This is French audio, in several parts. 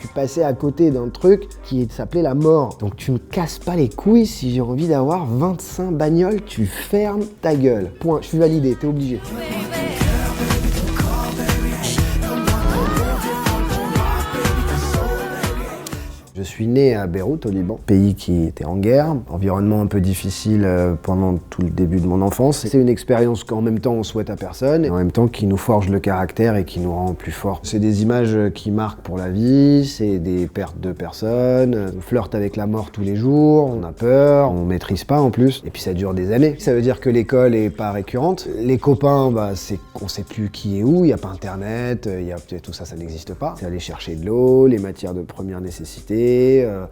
suis passé à côté d'un truc qui s'appelait la mort. Donc tu me casses pas les couilles si j'ai envie d'avoir 25 bagnoles, tu fermes ta gueule. Point, je suis validé, t'es obligé. Je suis né à Beyrouth, au Liban, pays qui était en guerre, environnement un peu difficile pendant tout le début de mon enfance. C'est une expérience qu'en même temps on souhaite à personne, et en même temps qui nous forge le caractère et qui nous rend plus forts. C'est des images qui marquent pour la vie, c'est des pertes de personnes, on flirte avec la mort tous les jours, on a peur, on maîtrise pas en plus, et puis ça dure des années. Ça veut dire que l'école est pas récurrente. Les copains, c'est qu'on sait plus qui est où, il y a pas internet, tout ça, ça n'existe pas. C'est aller chercher de l'eau, les matières de première nécessité.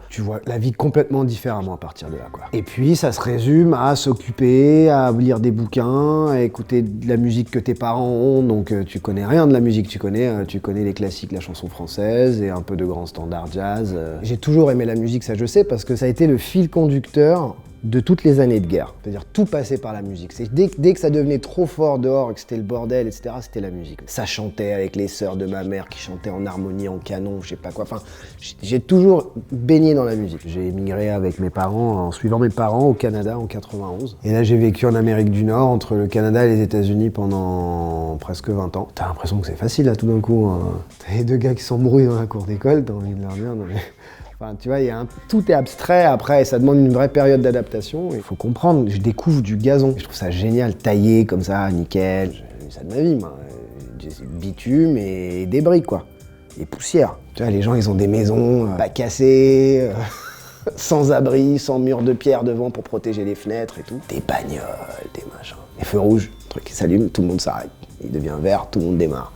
Tu vois la vie complètement différemment à partir de là, quoi. Et puis ça se résume à s'occuper, à lire des bouquins, à écouter de la musique que tes parents ont, donc tu connais rien de la musique, tu connais les classiques, la chanson française et un peu de grands standards jazz. J'ai toujours aimé la musique, ça je sais, parce que ça a été le fil conducteur de toutes les années de guerre. C'est-à-dire tout passait par la musique. Dès que ça devenait trop fort dehors et que c'était le bordel, etc., c'était la musique. Ça chantait avec les sœurs de ma mère qui chantaient en harmonie, en canon, je sais pas quoi. Enfin, j'ai toujours baigné dans la musique. J'ai émigré avec mes parents, en suivant mes parents au Canada en 91. Et là, j'ai vécu en Amérique du Nord, entre le Canada et les États-Unis pendant presque 20 ans. T'as l'impression que c'est facile, là, tout d'un coup. Hein. T'as les deux gars qui s'embrouillent dans la cour d'école, t'as envie de leur dire... Non, mais... Enfin, tu vois, tout est abstrait après, ça demande une vraie période d'adaptation. Il faut comprendre, je découvre du gazon. Je trouve ça génial, taillé comme ça, nickel. J'ai eu ça de ma vie, moi. Bitume et débris, quoi. Et poussière. Tu vois, les gens, ils ont des maisons pas cassées, sans abri, sans mur de pierre devant pour protéger les fenêtres et tout. Des bagnoles, des machins. Les feux rouges, le truc qui s'allume, tout le monde s'arrête. Il devient vert, tout le monde démarre.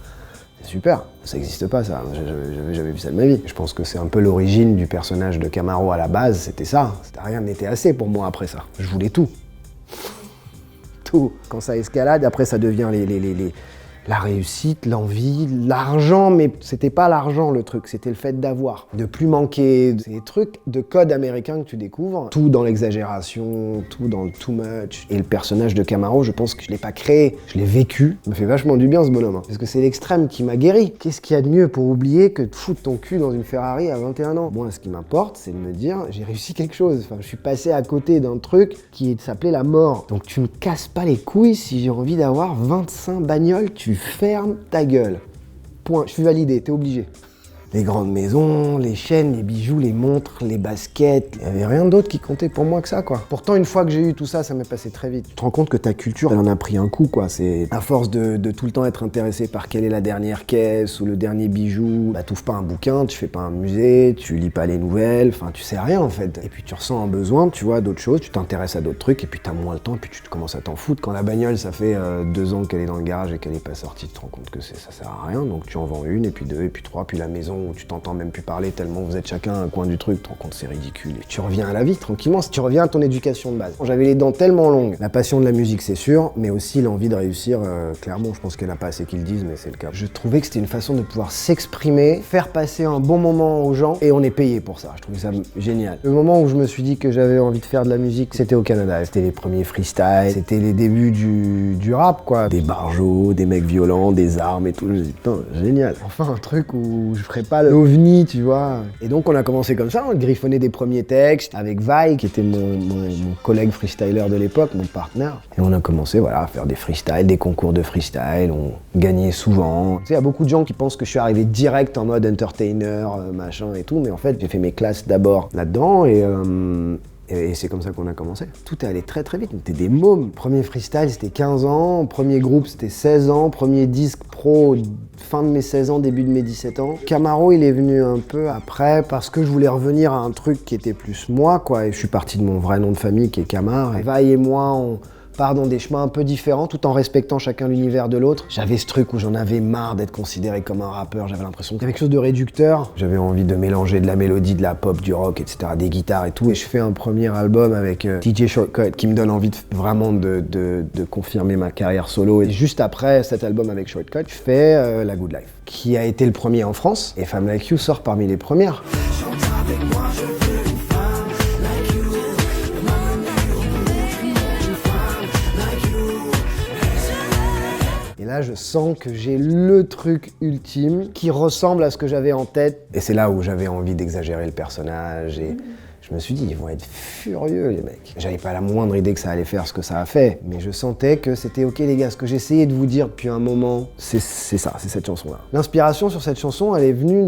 C'est super, ça n'existe pas ça, j'avais jamais vu ça de ma vie. Je pense que c'est un peu l'origine du personnage de Camaro à la base, c'était ça. Rien n'était assez pour moi après ça. Je voulais tout. Tout. Quand ça escalade, après ça devient la réussite, l'envie, l'argent, mais c'était pas l'argent le truc, c'était le fait d'avoir, de plus manquer. C'est des trucs de code américain que tu découvres, tout dans l'exagération, tout dans le too much. Et le personnage de Camaro, je pense que je l'ai pas créé, je l'ai vécu. Ça me fait vachement du bien ce bonhomme, hein, parce que c'est l'extrême qui m'a guéri. Qu'est-ce qu'il y a de mieux pour oublier que de foutre ton cul dans une Ferrari à 21 ans? Moi, ce qui m'importe, c'est de me dire, j'ai réussi quelque chose. Enfin, je suis passé à côté d'un truc qui s'appelait la mort. Donc tu me casses pas les couilles si j'ai envie d'avoir 25 bagnoles, tu fermes ta gueule. Point. Je suis validé, t'es obligé. Les grandes maisons, les chaînes, les bijoux, les montres, les baskets. Il n'y avait rien d'autre qui comptait pour moi que ça, quoi. Pourtant, une fois que j'ai eu tout ça, ça m'est passé très vite. Tu te rends compte que ta culture, elle en a pris un coup, quoi. C'est à force de tout le temps être intéressé par quelle est la dernière caisse ou le dernier bijou. Bah, t'ouvres pas un bouquin, tu fais pas un musée, tu lis pas les nouvelles, enfin, tu sais rien, en fait. Et puis, tu ressens un besoin, tu vois, d'autres choses, tu t'intéresses à d'autres trucs, et puis t'as moins le temps, et puis tu commences à t'en foutre. Quand la bagnole, ça fait 2 ans qu'elle est dans le garage et qu'elle est pas sortie, tu te rends compte que ça sert à rien, donc tu en vends une, et puis 2, et puis 3, puis la maison où tu t'entends même plus parler tellement vous êtes chacun à un coin du truc, tu te rends compte c'est ridicule. Et tu reviens à la vie tranquillement, tu reviens à ton éducation de base. J'avais les dents tellement longues, la passion de la musique c'est sûr, mais aussi l'envie de réussir, clairement, je pense qu'il n'y en a pas assez qui le disent, mais c'est le cas. Je trouvais que c'était une façon de pouvoir s'exprimer, faire passer un bon moment aux gens, et on est payé pour ça, je trouvais ça génial. Le moment où je me suis dit que j'avais envie de faire de la musique, c'était au Canada. C'était les premiers freestyles, c'était les débuts du rap, quoi. Des barjots, des mecs violents, des armes et tout. Je me dis putain, génial. Enfin, un truc où je ferais pas l'ovni, tu vois. Et donc on a commencé comme ça, on griffonnait des premiers textes avec Vai, qui était mon collègue freestyler de l'époque, mon partenaire. Et on a commencé voilà, à faire des freestyles, des concours de freestyle, on gagnait souvent. Tu sais, il y a beaucoup de gens qui pensent que je suis arrivé direct en mode entertainer, machin et tout, mais en fait j'ai fait mes classes d'abord là-dedans et c'est comme ça qu'on a commencé. Tout est allé très très vite, on était des mômes. Premier freestyle c'était 15 ans, premier groupe c'était 16 ans, premier disque pro fin de mes 16 ans, début de mes 17 ans. Camaro il est venu un peu après parce que je voulais revenir à un truc qui était plus moi quoi, et je suis parti de mon vrai nom de famille qui est Camar. Et Vai et moi on part dans des chemins un peu différents tout en respectant chacun l'univers de l'autre. J'avais ce truc où j'en avais marre d'être considéré comme un rappeur, j'avais l'impression qu'il y avait quelque chose de réducteur. J'avais envie de mélanger de la mélodie, de la pop, du rock, etc., des guitares et tout. Et je fais un premier album avec DJ Shortcut qui me donne envie vraiment de confirmer ma carrière solo. Et juste après cet album avec Shortcut, je fais La Good Life, qui a été le premier en France. Et Femme Like You sort parmi les premières. Là, là, je sens que j'ai le truc ultime qui ressemble à ce que j'avais en tête. Et c'est là où j'avais envie d'exagérer le personnage et je me suis dit, ils vont être furieux, les mecs. J'avais pas la moindre idée que ça allait faire ce que ça a fait, mais je sentais que c'était ok, les gars. Ce que j'essayais de vous dire depuis un moment, c'est ça, c'est cette chanson-là. L'inspiration sur cette chanson, elle est venue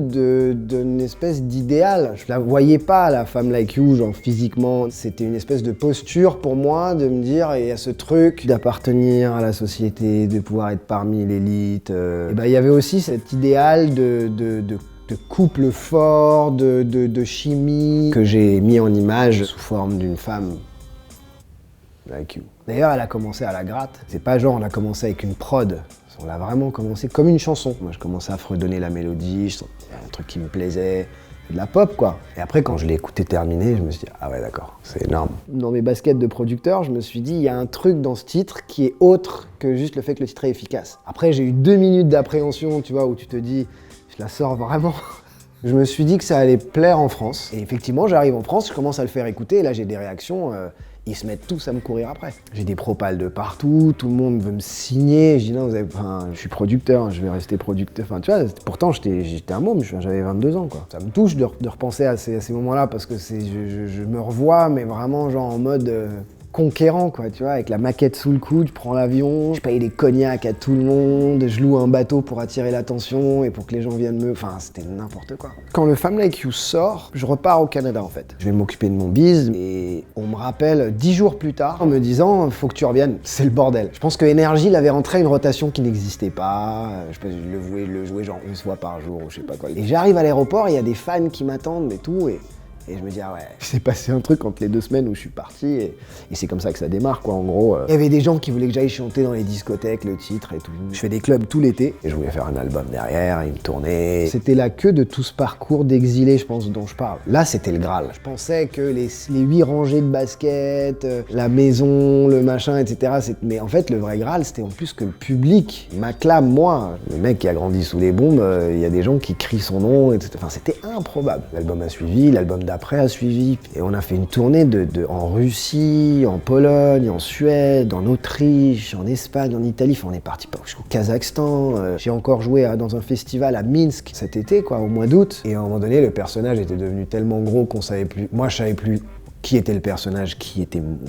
d'une espèce d'idéal. Je la voyais pas, la femme like you, genre physiquement. C'était une espèce de posture pour moi de me dire, il y a ce truc d'appartenir à la société, de pouvoir être parmi l'élite. Et ben, il y avait aussi cet idéal de couple fort, de chimie, que j'ai mis en image sous forme d'une femme like you. D'ailleurs, elle a commencé à la gratte. C'est pas genre on a commencé avec une prod. On l'a vraiment commencé comme une chanson. Moi, je commençais à fredonner la mélodie, un truc qui me plaisait. De la pop, quoi. Et après, quand je l'ai écouté terminer, je me suis dit, ah ouais, d'accord, c'est énorme. Dans mes baskets de producteur, je me suis dit, il y a un truc dans ce titre qui est autre que juste le fait que le titre est efficace. Après, j'ai eu 2 minutes d'appréhension, tu vois, où tu te dis, je la sors vraiment. Je me suis dit que ça allait plaire en France. Et effectivement, j'arrive en France, je commence à le faire écouter, et là, j'ai des réactions. Ils se mettent tous à me courir après. J'ai des propals de partout, tout le monde veut me signer. Je dis non, je suis producteur, je vais rester producteur. Enfin, tu vois, pourtant j'étais un môme, j'avais 22 ans, quoi. Ça me touche de repenser à ces moments-là parce que je me revois, mais vraiment genre en mode conquérant, quoi, tu vois, avec la maquette sous le coude, je prends l'avion, je paye des cognacs à tout le monde, je loue un bateau pour attirer l'attention et pour que les gens viennent me... Enfin, c'était n'importe quoi. Quand le Femme Like You sort, je repars au Canada, en fait. Je vais m'occuper de mon biz et on me rappelle 10 jours plus tard en me disant « faut que tu reviennes, c'est le bordel ». Je pense que Énergie l'avait rentré à une rotation qui n'existait pas, je sais pas, je le jouais genre 11 fois par jour ou je sais pas quoi. Et j'arrive à l'aéroport, il y a des fans qui m'attendent et tout, et je me dis, ah ouais, il s'est passé un truc entre les 2 semaines où je suis parti et c'est comme ça que ça démarre, quoi, en gros. Il y avait des gens qui voulaient que j'aille chanter dans les discothèques, le titre et tout. Je fais des clubs tout l'été et je voulais faire un album derrière, il me tournait. C'était la queue de tout ce parcours d'exilé, je pense, dont je parle. Là, c'était le Graal. Je pensais que les 8 rangées de baskets, la maison, le machin, etc. Mais en fait, le vrai Graal, c'était en plus que le public m'acclame, moi. Le mec qui a grandi sous les bombes, il y a des gens qui crient son nom, etc. Enfin, c'était improbable. L'album a suivi, l'album d'après a suivi. Et on a fait une tournée en Russie, en Pologne, en Suède, en Autriche, en Espagne, en Italie. Enfin, on est parti jusqu'au Kazakhstan. J'ai encore joué dans un festival à Minsk cet été, quoi, au mois d'août. Et à un moment donné, le personnage était devenu tellement gros qu'on savait plus. Moi, je savais plus qui était le personnage,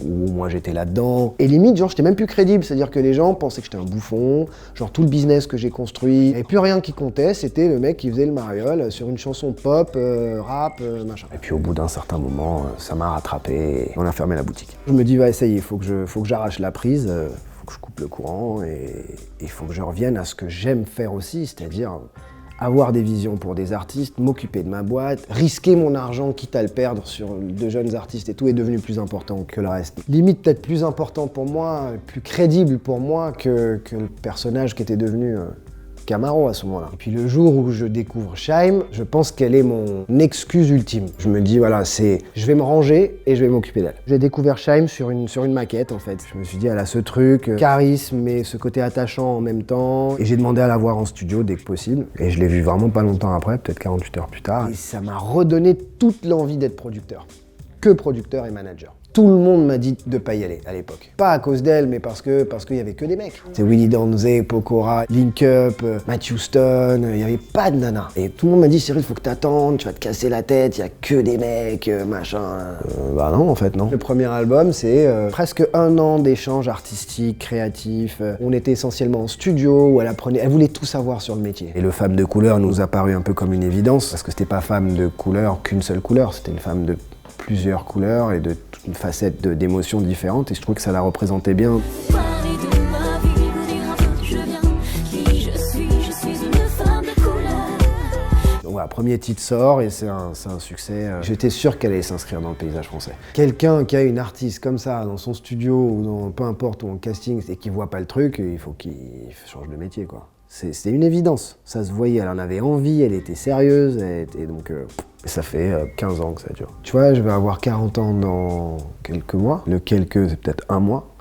où moi j'étais là-dedans. Et limite, genre, j'étais même plus crédible, c'est-à-dire que les gens pensaient que j'étais un bouffon, genre tout le business que j'ai construit, il n'y avait plus rien qui comptait, c'était le mec qui faisait le mariole sur une chanson pop, rap, machin. Et puis au bout d'un certain moment, ça m'a rattrapé et on a fermé la boutique. Je me dis, va essayer, il faut que j'arrache la prise, faut que je coupe le courant et il faut que je revienne à ce que j'aime faire aussi, c'est-à-dire avoir des visions pour des artistes, m'occuper de ma boîte, risquer mon argent quitte à le perdre sur de jeunes artistes et tout est devenu plus important que le reste. Limite peut-être plus important pour moi, plus crédible pour moi que le personnage qui était devenu Camaro à ce moment-là. Et puis le jour où je découvre Shaim, je pense qu'elle est mon excuse ultime. Je me dis voilà, je vais me ranger et je vais m'occuper d'elle. J'ai découvert Shaim sur une maquette en fait. Je me suis dit elle a ce truc, charisme mais ce côté attachant en même temps. Et j'ai demandé à la voir en studio dès que possible. Et je l'ai vue vraiment pas longtemps après, peut-être 48 heures plus tard. Et ça m'a redonné toute l'envie d'être producteur. Que producteur et manager. Tout le monde m'a dit de pas y aller à l'époque. Pas à cause d'elle, mais parce qu'il y avait que des mecs. C'est Willy Danze, Pokora, Link Up, Matthew Stone, il y avait pas de nana. Et tout le monde m'a dit Cyril, faut que t'attendes, tu vas te casser la tête, il y a que des mecs, machin. Bah non, en fait, non. Le premier album, c'est presque 1 an d'échanges artistiques, créatifs. On était essentiellement en studio, où elle voulait tout savoir sur le métier. Et le Femme de couleur nous a paru un peu comme une évidence, parce que c'était pas femme de couleur qu'une seule couleur, c'était une femme de plusieurs couleurs et de toute une facette d'émotions différentes et je trouve que ça la représentait bien. Donc voilà, premier titre sort et c'est un succès. J'étais sûr qu'elle allait s'inscrire dans le paysage français. Quelqu'un qui a une artiste comme ça dans son studio ou dans peu importe où en casting et qui voit pas le truc, il faut qu'il change de métier, quoi. C'est une évidence, ça se voyait, elle en avait envie, elle était sérieuse, et donc ça fait 15 ans que ça dure. Tu vois, je vais avoir 40 ans dans quelques mois, le quelques c'est peut-être 1 mois.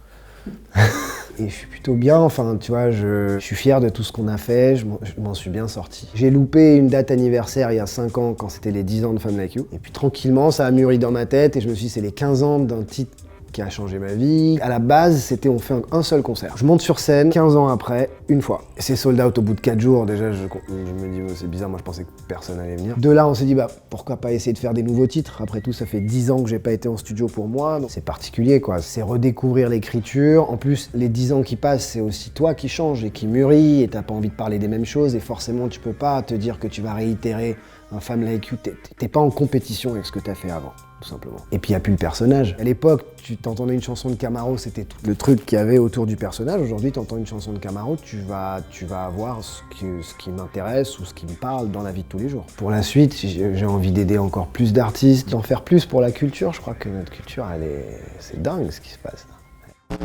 Et je suis plutôt bien, enfin tu vois, je suis fier de tout ce qu'on a fait, je m'en suis bien sorti. J'ai loupé une date anniversaire il y a 5 ans quand c'était les 10 ans de Femme Like You. Et puis tranquillement, ça a mûri dans ma tête et je me suis dit c'est les 15 ans d'un titre qui a changé ma vie. À la base, c'était on fait un seul concert. Je monte sur scène 15 ans après, une fois. Et c'est sold out au bout de 4 jours. Déjà, je me dis, oh, c'est bizarre, moi je pensais que personne allait venir. De là, on s'est dit, bah pourquoi pas essayer de faire des nouveaux titres. Après tout, ça fait 10 ans que j'ai pas été en studio pour moi. C'est particulier, quoi. C'est redécouvrir l'écriture. En plus, les 10 ans qui passent, c'est aussi toi qui changes et qui mûris et t'as pas envie de parler des mêmes choses. Et forcément, tu peux pas te dire que tu vas réitérer un Femme Like You. T'es pas en compétition avec ce que t'as fait avant, tout simplement. Et puis il n'y a plus le personnage. À l'époque, tu t'entendais une chanson de Camaro, c'était tout le truc qu'il y avait autour du personnage. Aujourd'hui, tu entends une chanson de Camaro, tu vas avoir ce qui m'intéresse ou ce qui me parle dans la vie de tous les jours. Pour la suite, j'ai envie d'aider encore plus d'artistes, d'en faire plus pour la culture. Je crois que notre culture, c'est dingue ce qui se passe là.